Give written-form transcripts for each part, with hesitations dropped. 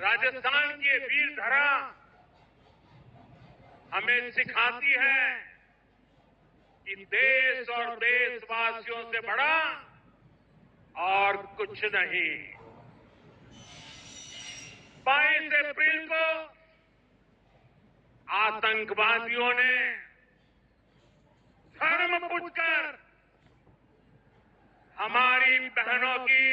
राजस्थान की ये वीर धरा हमें सिखाती है कि देश और देशवासियों से बड़ा और कुछ नहीं। 22 अप्रैल को आतंकवादियों ने धर्म पूछकर हमारी बहनों की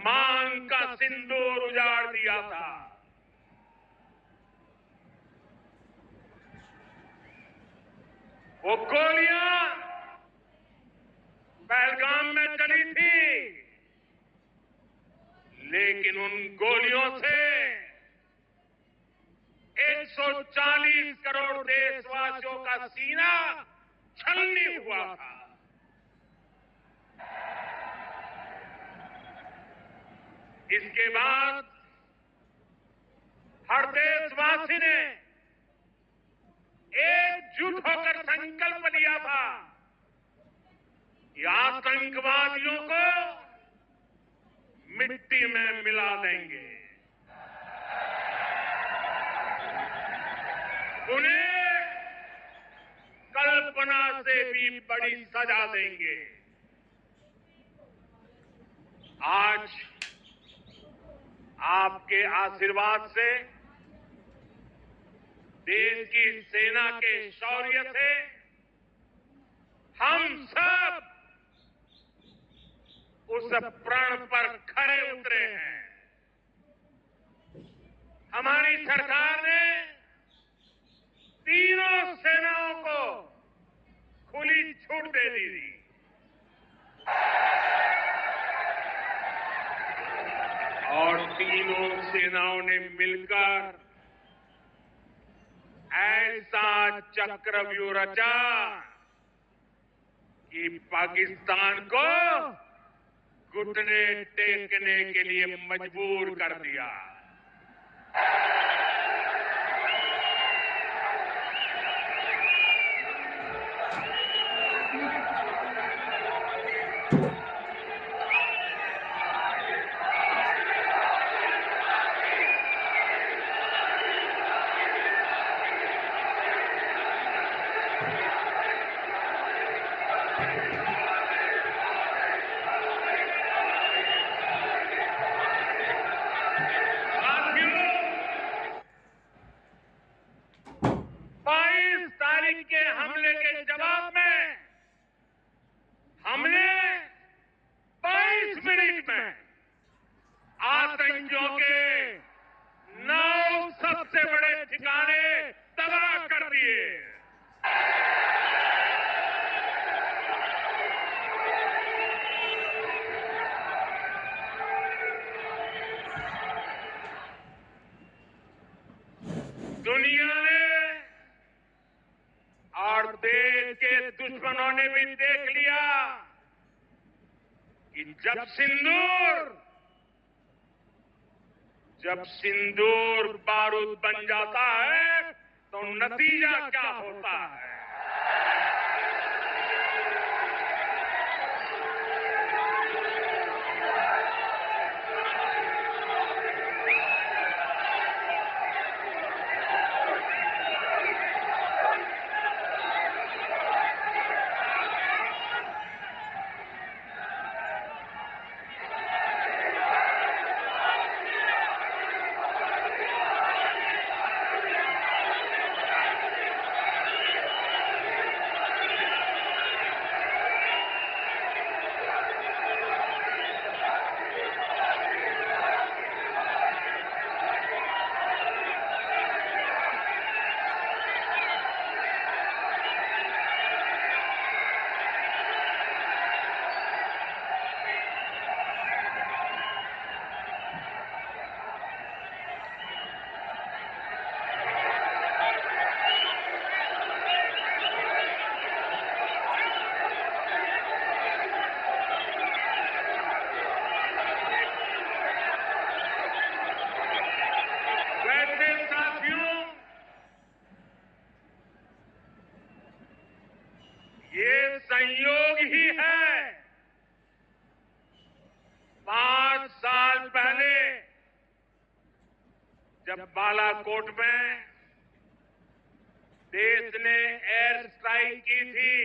मांग का सिंदूर उजाड़ दिया था। वो गोलियां पहलगाम में चली थी, लेकिन उन गोलियों से 140 करोड़ देशवासियों का सीना छलनी हुआ था। इसके बाद हर देशवासी ने एकजुट होकर संकल्प लिया था कि आतंकवादियों को मिट्टी में मिला देंगे, उन्हें कल्पना से भी बड़ी सजा देंगे। आज आपके आशीर्वाद से, देश की सेना के शौर्य से हम सब उस प्रण पर खरे उतरे हैं। हमारी सरकार ने तीनों सेनाओं को खुली छूट दे दी थी। और तीनों सेनाओं ने मिलकर ऐसा चक्रव्यूह रचा कि पाकिस्तान को घुटने टेकने के लिए मजबूर कर दिया। के हमले के जवाब में हमने 22 मिनट में आतंकियों के 9 सबसे बड़े ठिकाने तबाह कर दिए। दुनिया ने और देश के दुश्मनों ने भी देख लिया कि जब सिंदूर बारूद बन जाता है तो नतीजा क्या होता है। जब बालाकोट में देश ने एयर स्ट्राइक की थी,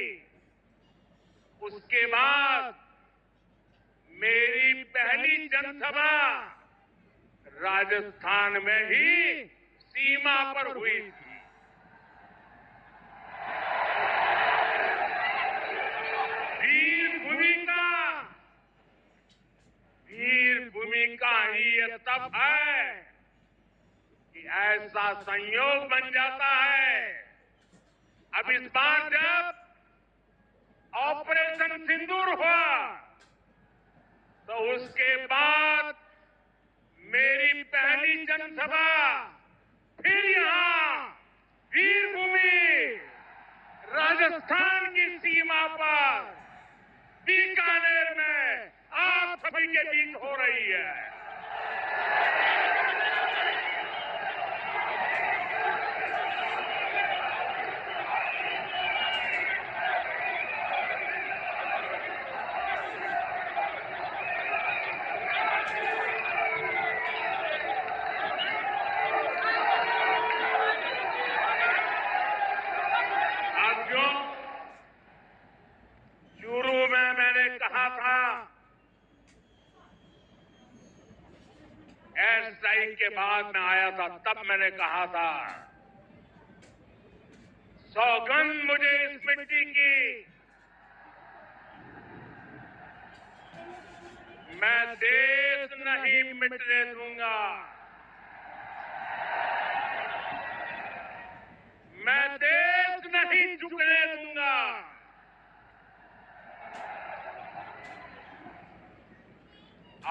उसके बाद मेरी पहली जनसभा राजस्थान में ही सीमा पर हुई थी। वीर भूमि का ही ये तब है कि ऐसा संयोग बन जाता है। अब इस बार जब ऑपरेशन सिंदूर हुआ तो उसके बाद मेरी पहली जनसभा फिर यहां वीर भूमि राजस्थान की सीमा पर बीकानेर में आप सभी के बीच हो रही है। शुरू में मैंने कहा था, एयर स्ट्राइक के बाद मैं आया था, तब मैंने कहा था, सौगंध मुझे इस मिट्टी की, मैं देश नहीं मिटने दूंगा, मैं देश नहीं झुकने दूंगा।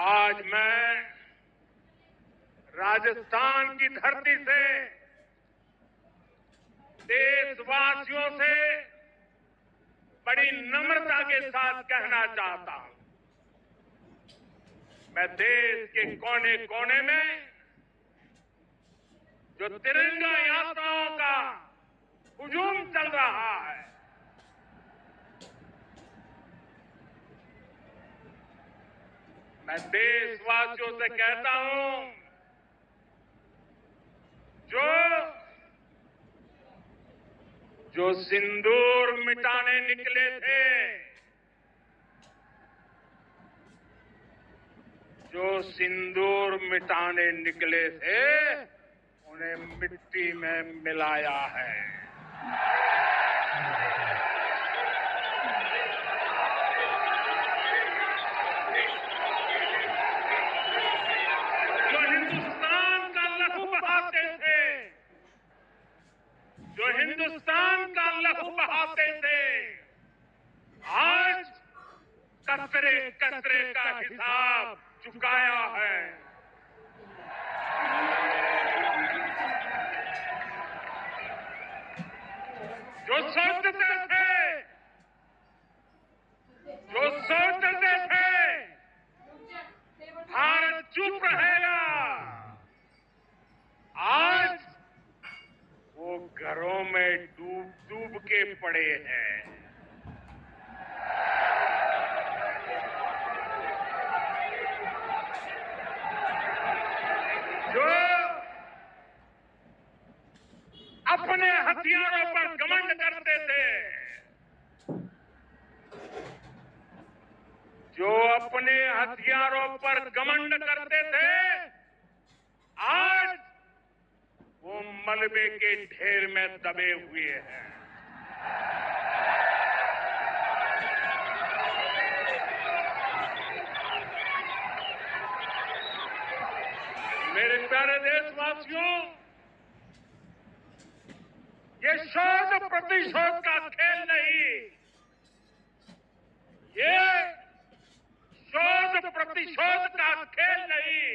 आज मैं राजस्थान की धरती से देशवासियों से बड़ी नम्रता के साथ कहना चाहता हूं, मैं देश के कोने कोने में जो तिरंगा यात्राओं का हुजूम चल रहा है, मैं देशवासियों से कहता हूं, जो सिंदूर मिटाने निकले थे, जो सिंदूर मिटाने निकले थे, उन्हें मिट्टी में मिलाया है। जो हिंदुस्तान का लहू बहाते थे, जो हिंदुस्तान का लहू बहाते थे, आज कतरे कतरे का हिसाब चुकाया है। जो सोचते थे भारत चुप रहेगा, आज वो घरों में डूब डूब के पड़े हैं। जो अपने हथियारों पर घमंड करते थे, जो अपने हथियारों पर घमंड करते थे, आज वो मलबे के ढेर में दबे हुए हैं। मेरे प्यारे देशवासियों, ये शोध प्रतिशोध का खेल नहीं, ये शोध प्रतिशोध का खेल नहीं,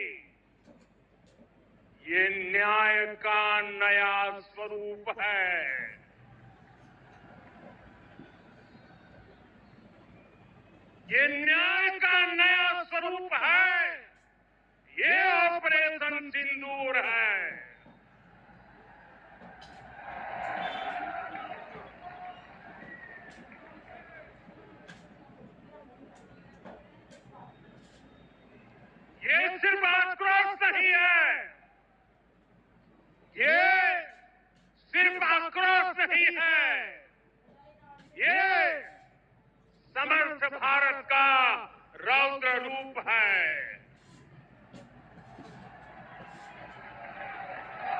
ये न्याय का नया स्वरूप है। ये न्याय का नया स्वरूप है। ये ऑपरेशन सिंदूर है। ये सिर्फ आक्रोश नहीं है, स्वच्छ भारत का रौद्र रूप है।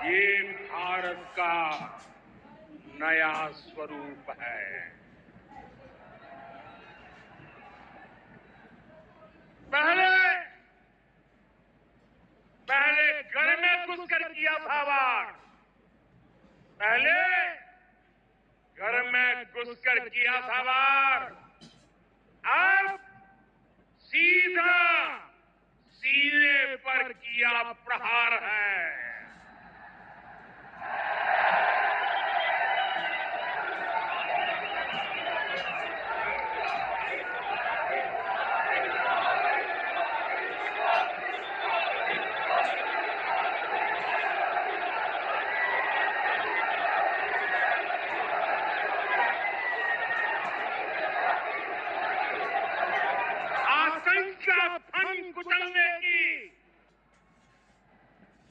ये भारत का नया स्वरूप है। पहले घर में घुसकर किया था वार, पहले घर में घुसकर किया था वार, अब सीधा सीने पर किया प्रहार है।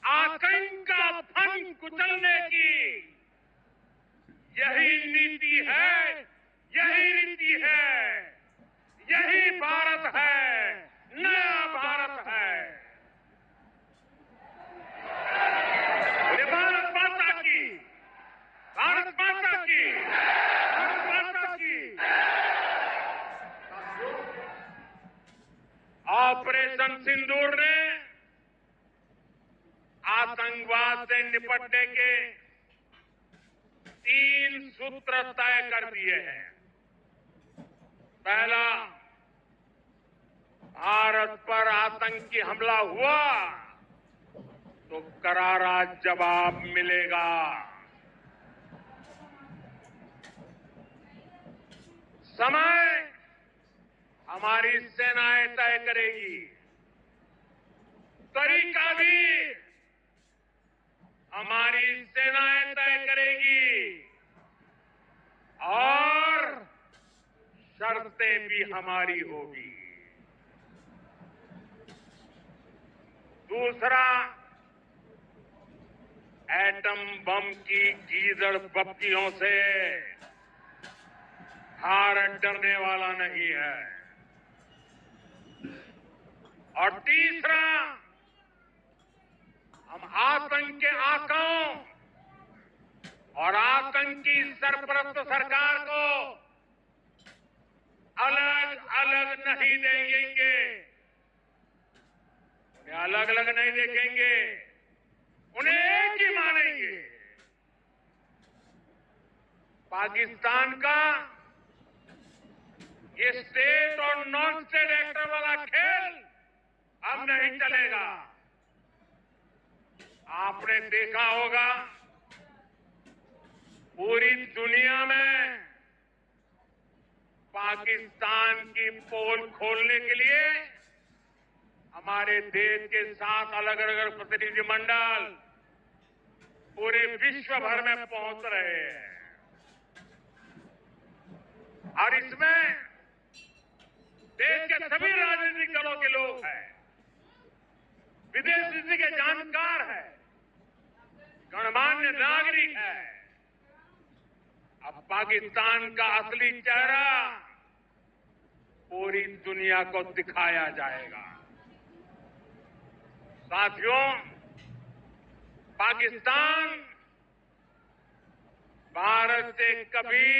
आतंक का फन कुचलने की यही नीति है, यही रीति है, यही भारत है, नया भारत है। ये भारत माता की, भारत माता की, भारत माता की। ऑपरेशन सिंदूर ने आतंकवाद से निपटने के 3 सूत्र तय कर दिए हैं। पहला, भारत पर आतंकी हमला हुआ तो करारा जवाब मिलेगा। समय हमारी सेनाएं तय करेगी, तरीका भी हमारी सेनाएं तय करेगी और शर्तें भी हमारी होगी। दूसरा, एटम बम की गीदड़ बत्तियों से भारत डरने वाला नहीं है। और तीसरा, हम आतंक के आकाओं और आतंकी सरपरस्त सरकार को अलग अलग नहीं देखेंगे, उन्हें अलग अलग नहीं देखेंगे, उन्हें एक ही मानेंगे। पाकिस्तान का ये स्टेट और नॉन स्टेट एक्टर वाला खेल अब नहीं चलेगा। आपने देखा होगा, पूरी दुनिया में पाकिस्तान की पोल खोलने के लिए हमारे देश के 7 अलग अलग प्रतिनिधिमंडल पूरे विश्व भर में पहुंच रहे हैं। और इसमें देश के सभी राजनीतिक दलों के लोग हैं, विदेश नीति के जानकार हैं, गणमान्य नागरिक है। अब पाकिस्तान का असली चेहरा पूरी दुनिया को दिखाया जाएगा। साथियों, पाकिस्तान भारत से कभी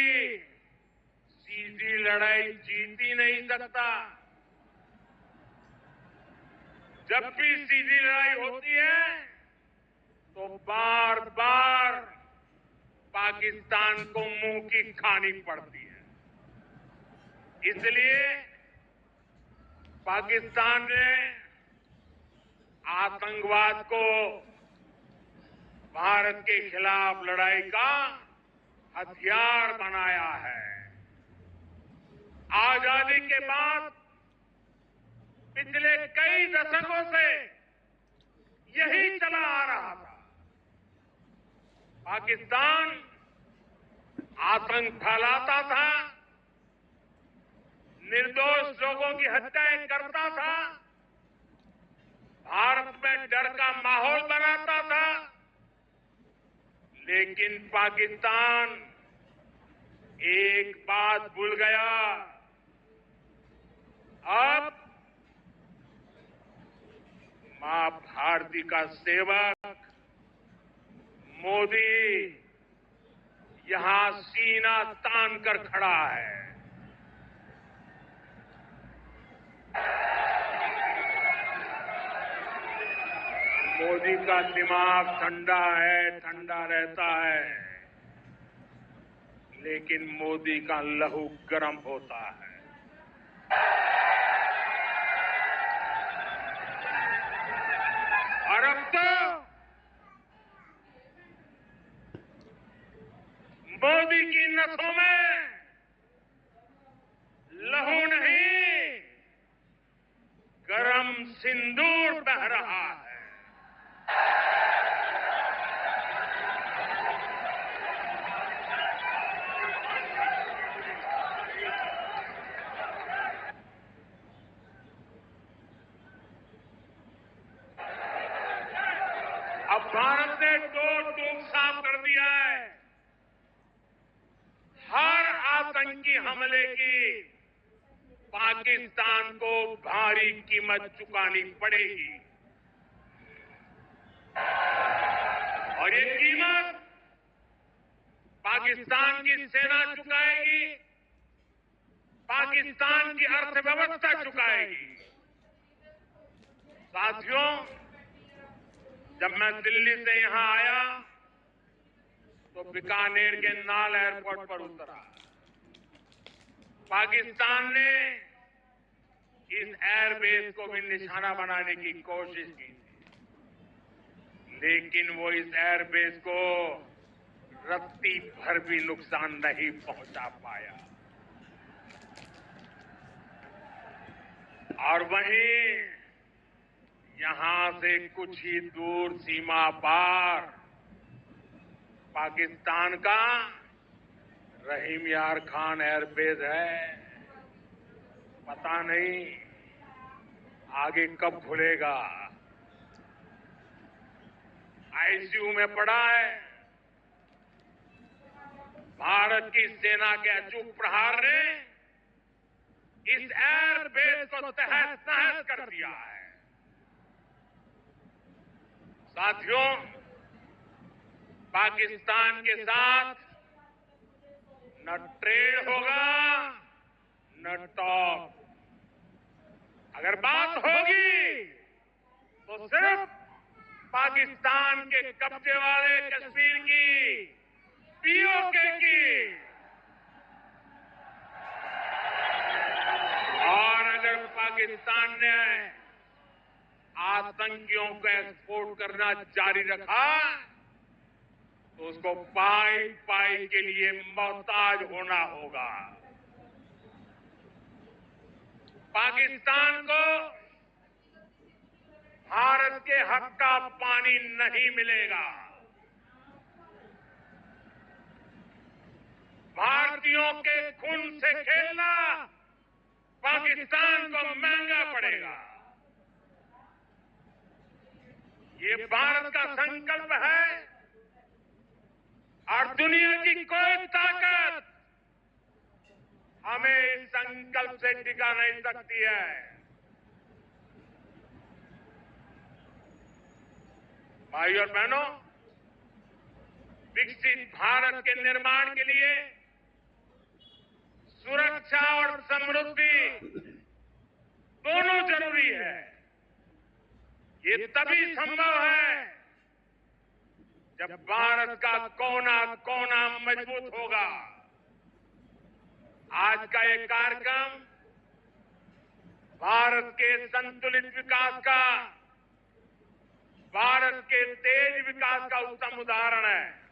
सीधी लड़ाई जीत ही नहीं सकता। जब भी सीधी लड़ाई होती है तो बार बार पाकिस्तान को मुंह की खानी पड़ती है। इसलिए पाकिस्तान ने आतंकवाद को भारत के खिलाफ लड़ाई का हथियार बनाया है। आजादी के बाद पिछले कई दशकों से यही चला आ रहा था। पाकिस्तान आतंक फैलाता था, निर्दोष लोगों की हत्याएं करता था, भारत में डर का माहौल बनाता था। लेकिन पाकिस्तान एक बात भूल गया, अब मां भारती का सेवक मोदी यहां सीना तान कर खड़ा है। मोदी का दिमाग ठंडा है, ठंडा रहता है, लेकिन मोदी का लहू गर्म होता है। और अब तो मोदी की नसों में लहू नहीं, गरम सिंदूर बह रहा है। अब भारत ने दो टूक साफ कर दिया है। हर आतंकी हमले की पाकिस्तान को भारी कीमत चुकानी पड़ेगी और ये कीमत पाकिस्तान की सेना चुकाएगी, पाकिस्तान की अर्थव्यवस्था चुकाएगी। साथियों, जब मैं दिल्ली से यहां आया तो बीकानेर के नाल एयरपोर्ट पर उतरा। पाकिस्तान ने इस एयरबेस को भी निशाना बनाने की कोशिश की थी, लेकिन वो इस एयरबेस को रत्ती भर भी नुकसान नहीं पहुंचा पाया। और वहीं यहां से कुछ ही दूर सीमा पार पाकिस्तान का रहीम यार खान एयरबेस है। पता नहीं आगे कब खुलेगा। आईसीयू में पड़ा है। भारत की सेना के अचूक प्रहार ने इस एयरबेस को तहस नहस कर दिया है। साथियों, पाकिस्तान के साथ न ट्रेड होगा न टॉक। अगर बात होगी तो सिर्फ पाकिस्तान के कब्जे वाले कश्मीर की, पीओके की। और अगर पाकिस्तान ने आतंकियों को एक्सपोर्ट करना जारी रखा तो उसको पाई पाई के लिए मोहताज होना होगा। पाकिस्तान को भारत के हक का पानी नहीं मिलेगा। भारतीयों के खून से खेलना पाकिस्तान को महंगा पड़ेगा। ये भारत का संकल्प है और दुनिया की कोई ताकत हमें इस संकल्प से टिका नहीं सकती है। भाई और बहनों, विकसित भारत के निर्माण के लिए सुरक्षा और समृद्धि दोनों जरूरी है। ये तभी संभव है जब भारत का कोना कोना मजबूत होगा। आज का ये कार्यक्रम भारत के संतुलित विकास का, भारत के तेज विकास का उत्तम उदाहरण है।